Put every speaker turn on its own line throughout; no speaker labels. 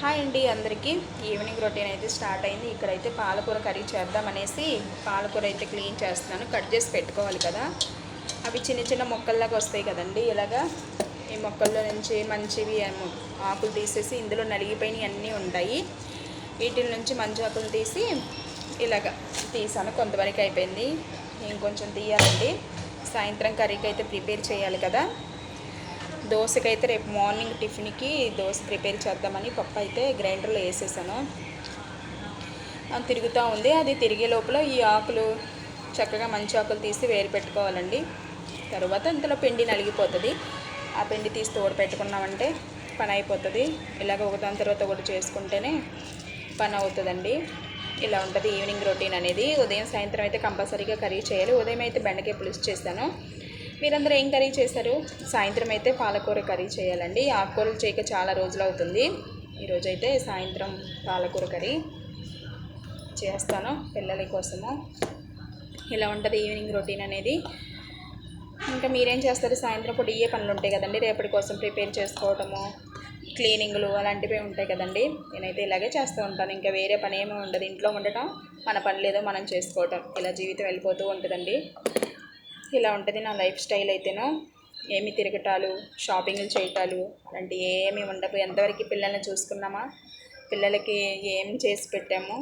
Hi అండి అందరికీ. Evening routine అయితే స్టార్ట్ అయింది. ఇక్కడైతే పాలకూర కర్రీ చేద్దామనేసి పాలకూర అయితే క్లీన్ చేస్తున్నాను. కట్ చేసి పెట్టుకోవాలి కదా, అవి చిన్న చిన్న మొక్కల్లాగా వస్తాయి కదండి. ఇలాగా ఈ మొక్కల్లో నుంచి మంచివి ఆకులు తీసేసి ఇందులో నలిగిపోయినవి అన్నీ ఉంటాయి. వీటి నుంచి మంచి ఆకులు తీసి ఇలాగ తీసాను. కొంతవరకు అయిపోయింది, ఇంకొంచెం తీయాలండి. సాయంత్రం కర్రీకి అయితే ప్రిపేర్ చేయాలి కదా. దోశకైతే రేపు మార్నింగ్ టిఫిన్కి దోశ ప్రిపేర్ చేద్దామని పప్పు అయితే గ్రైండర్లో వేసేసాను. తిరుగుతూ ఉంది. అది తిరిగే లోపల ఈ ఆకులు చక్కగా మంచి ఆకులు తీసి వేరు పెట్టుకోవాలండి. తర్వాత ఇంతలో పిండి నలిగిపోతుంది. ఆ పిండి తీసి తోడు పెట్టుకున్నామంటే పని అయిపోతుంది. ఇలాగ ఒకదాని తర్వాత ఒకటి చేసుకుంటేనే పని అవుతుందండి. ఇలా ఉంటుంది ఈవినింగ్ రొటీన్ అనేది. ఉదయం సాయంత్రం అయితే కంపల్సరీగా కర్రీ చేయాలి. ఉదయం అయితే బెండకాయ పులుసు చేశాను. మీరందరూ ఏం కర్రీ చేశారు? సాయంత్రం అయితే పాలకూర కర్రీ చేయాలండి. ఆకుకూరలు చేయక చాలా రోజులు అవుతుంది. ఈరోజైతే సాయంత్రం పాలకూర కర్రీ చేస్తాను పిల్లల కోసము. ఇలా ఉంటుంది ఈవినింగ్ రొటీన్ అనేది. ఇంకా మీరేం చేస్తారు? సాయంత్రం పూట ఏ పనులు ఉంటాయి కదండి, రేపటి కోసం ప్రిపేర్ చేసుకోవడము, క్లీనింగ్లు అలాంటివి ఉంటాయి కదండి. నేనైతే ఇలాగే చేస్తూ ఉంటాను. ఇంకా వేరే పని ఏమీ ఉండదు. ఇంట్లో ఉండటం, మన పని లేదో మనం చేసుకోవటం, ఇలా జీవితం వెళ్ళిపోతూ ఉంటుందండి. ఇలా ఉంటుంది నా లైఫ్ స్టైల్ అయితేనో. ఏమి తిరగటాలు, షాపింగ్లు చేయటాలు అలాంటివి ఏమీ ఉండవు. ఎంతవరకు పిల్లల్ని చూసుకున్నామా, పిల్లలకి ఏం చేసి పెట్టాము,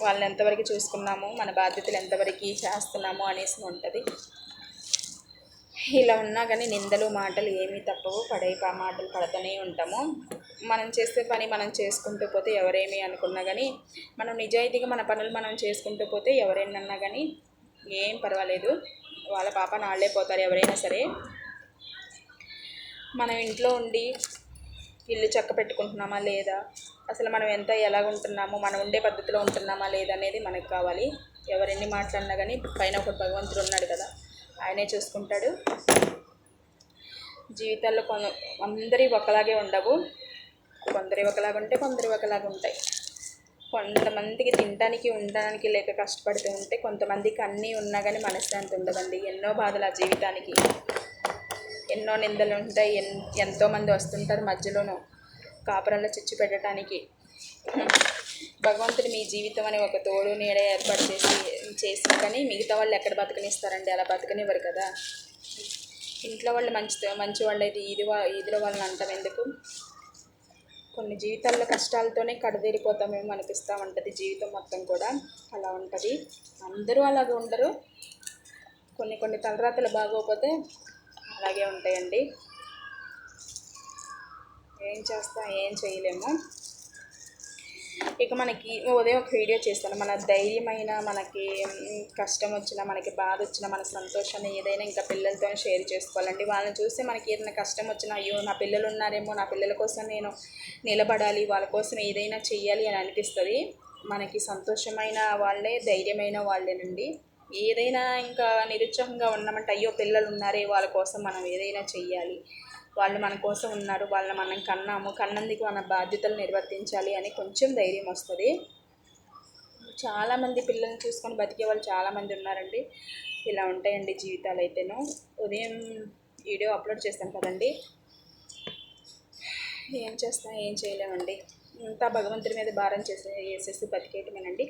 వాళ్ళని ఎంతవరకు చూసుకున్నాము, మన బాధ్యతలు ఎంతవరకు చేస్తున్నాము అనేసి ఉంటుంది. ఇలా ఉన్నా కానీ నిందలు మాటలు ఏమీ తప్పవు. మాటలు పడుతూనే ఉంటాము. మనం చేసే పని మనం చేసుకుంటూ పోతే ఎవరేమీ అనుకున్నా కానీ, మనం నిజాయితీగా మన పనులు మనం చేసుకుంటూ పోతే ఎవరైనా కానీ ఏం పర్వాలేదు. వాళ్ళ పాప నాళ్లే పోతారు ఎవరైనా సరే. మనం ఇంట్లో ఉండి ఇల్లు చక్క పెట్టుకుంటున్నామా లేదా, అసలు మనం ఎలాగుంటున్నామో, మనం ఉండే పద్ధతిలో ఉంటున్నామా లేదా అనేది మనకు కావాలి. ఎవరెన్ని మాట్లాడినా కానీ పైన ఒక భగవంతుడు ఉన్నాడు కదా, ఆయనే చూసుకుంటాడు. జీవితాల్లో అందరి ఒకలాగే ఉండవు. కొందరి ఒకలాగా ఉంటే కొందరి ఒకలాగా ఉంటాయి. కొంతమందికి తినడానికి ఉండడానికి లేక కష్టపడుతూ ఉంటే, కొంతమందికి అన్నీ ఉన్నా కానీ మనశ్శాంతి ఉండదండి. ఎన్నో బాధలు ఆ జీవితానికి, ఎన్నో నిందలు ఉంటాయి. ఎంతోమంది వస్తుంటారు మధ్యలోనూ కాపురంలో చిచ్చు పెట్టడానికి. భగవంతుడు మీ జీవితం అని ఒక తోడు నీడ ఏర్పాటు చేసి కానీ మిగతా వాళ్ళు ఎక్కడ బతకనిస్తారండి? అలా బతకనివ్వరు కదా. ఇంట్లో వాళ్ళు మంచి వాళ్ళు అయితే ఇదిలో వాళ్ళని అంటాం ఎందుకు? కొన్ని జీవితాల్లో కష్టాలతోనే కడదేరిపోతామేమో అనిపిస్తూ ఉంటుంది జీవితం మొత్తం కూడా. అలా ఉంటుంది. అందరూ అలాగే ఉండరు. కొన్ని తలరాతలు బాగోకపోతే అలాగే ఉంటాయండి. ఏం చేస్తాం, ఏం చేయలేము. ఇక మనకి ఉదయం ఒక వీడియో చేస్తాను. మన ధైర్యమైన, మనకి కష్టం వచ్చినా, మనకి బాధ వచ్చినా, మన సంతోషాన్ని ఏదైనా ఇంకా పిల్లలతో షేర్ చేసుకోవాలండి. వాళ్ళని చూస్తే మనకి ఏదైనా కష్టం వచ్చినా, అయ్యో నా పిల్లలు ఉన్నారేమో, నా పిల్లల కోసం నేను నిలబడాలి, వాళ్ళ కోసం ఏదైనా చెయ్యాలి అని అనిపిస్తుంది. మనకి సంతోషమైన వాళ్ళే, ధైర్యమైన వాళ్ళేనండి. ఏదైనా ఇంకా నిరుత్సాహంగా ఉన్నామంటే, అయ్యో పిల్లలు ఉన్నారే, వాళ్ళ కోసం మనం ఏదైనా చెయ్యాలి, వాళ్ళు మన కోసం ఉన్నారు, వాళ్ళని మనం కన్నందుకు మన బాధ్యతలు నిర్వర్తించాలి అని కొంచెం ధైర్యం వస్తుంది. చాలామంది పిల్లల్ని చూసుకొని బతికే వాళ్ళు చాలామంది ఉన్నారండి. ఇలా ఉంటాయండి జీవితాలు అయితేను. ఉదయం వీడియో అప్లోడ్ చేస్తాను కదండి. ఏం చేస్తాం, ఏం చేయలేమండి. ఇంత భగవంతుడి మీద భారం వేసేసి బతికేయటమేనండి.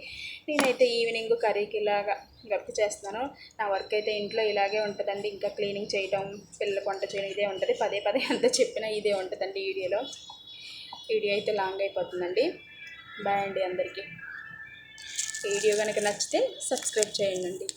నేనైతే ఈవినింగ్ కర్రీకి ఇలాగా వర్క్ చేస్తున్నాను. నా వర్క్ అయితే ఇంట్లో ఇలాగే ఉంటుందండి. ఇంకా క్లీనింగ్ చేయడం, పిల్లలకు వంట చేయడం ఇదే ఉంటుంది. పదే ఎంత చెప్పినా ఇదే ఉంటుందండి వీడియో అయితే లాంగ్ అయిపోతుందండి. బాయ్ అండి అందరికీ. వీడియో కనుక నచ్చితే సబ్స్క్రైబ్ చేయండి.